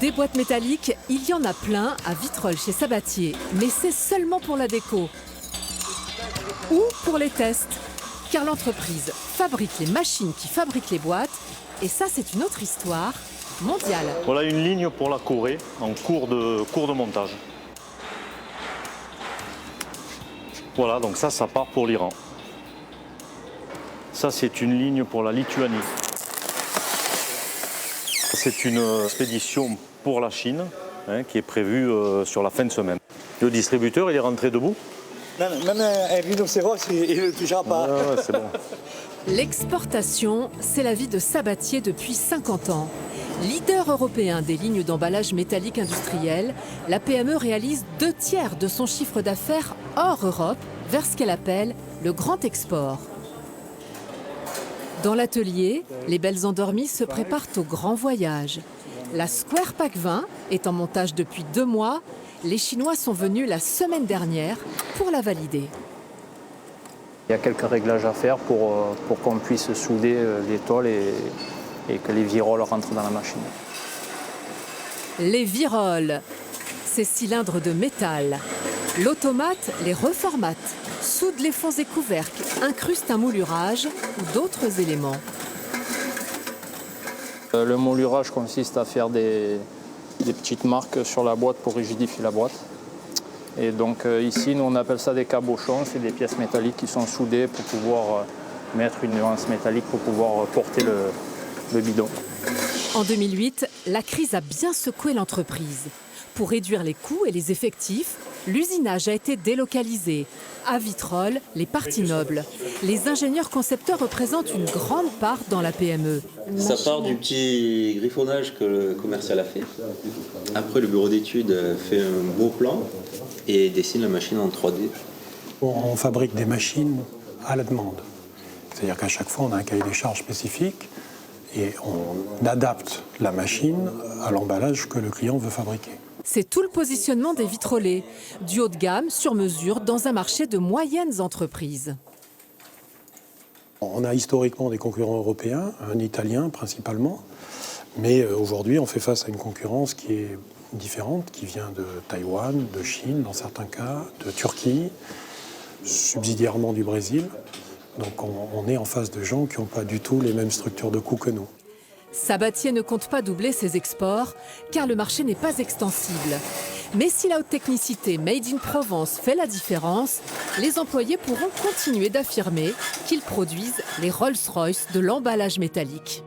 Des boîtes métalliques, il y en a plein à Vitrolles chez Sabatier, mais c'est seulement pour la déco ou pour les tests, car l'entreprise fabrique les machines qui fabriquent les boîtes, et ça c'est une autre histoire mondiale. Voilà une ligne pour la Corée en cours de montage. Voilà, donc ça part pour l'Iran. Ça c'est une ligne pour la Lituanie. C'est une expédition pour la Chine qui est prévue sur la fin de semaine. Le distributeur, il est rentré debout. Même un rhinocéros, il ne le touchera pas. Ouais, c'est bon. L'exportation, c'est la vie de Sabatier depuis 50 ans. Leader européen des lignes d'emballage métallique industriel, la PME réalise 2/3 de son chiffre d'affaires hors Europe vers ce qu'elle appelle le grand export. Dans l'atelier, les belles endormies se préparent au grand voyage. La Square Pack 20 est en montage depuis 2 mois. Les Chinois sont venus la semaine dernière pour la valider. Il y a quelques réglages à faire pour qu'on puisse souder les tôles et que les viroles rentrent dans la machine. Les viroles, ces cylindres de métal. L'automate les reformate, soude les fonds et couvercles, incruste un moulurage ou d'autres éléments. Le moulurage consiste à faire des petites marques sur la boîte pour rigidifier la boîte. Et donc ici, nous on appelle ça des cabochons, c'est des pièces métalliques qui sont soudées pour pouvoir mettre une nuance métallique pour pouvoir porter le bidon. En 2008, la crise a bien secoué l'entreprise. Pour réduire les coûts et les effectifs, l'usinage a été délocalisé. À Vitrolles, les parties nobles. Les ingénieurs concepteurs représentent une grande part dans la PME. Ça part du petit griffonnage que le commercial a fait. Après, le bureau d'études fait un beau plan et dessine la machine en 3D. On fabrique des machines à la demande. C'est-à-dire qu'à chaque fois, on a un cahier des charges spécifique et on adapte la machine à l'emballage que le client veut fabriquer. C'est tout le positionnement des vitrolets, du haut de gamme sur mesure dans un marché de moyennes entreprises. On a historiquement des concurrents européens, un italien principalement, mais aujourd'hui on fait face à une concurrence qui est différente, qui vient de Taïwan, de Chine dans certains cas, de Turquie, subsidiairement du Brésil. Donc on est en face de gens qui n'ont pas du tout les mêmes structures de coûts que nous. Sabatier ne compte pas doubler ses exports, car le marché n'est pas extensible. Mais si la haute technicité Made in Provence fait la différence, les employés pourront continuer d'affirmer qu'ils produisent les Rolls-Royce de l'emballage métallique.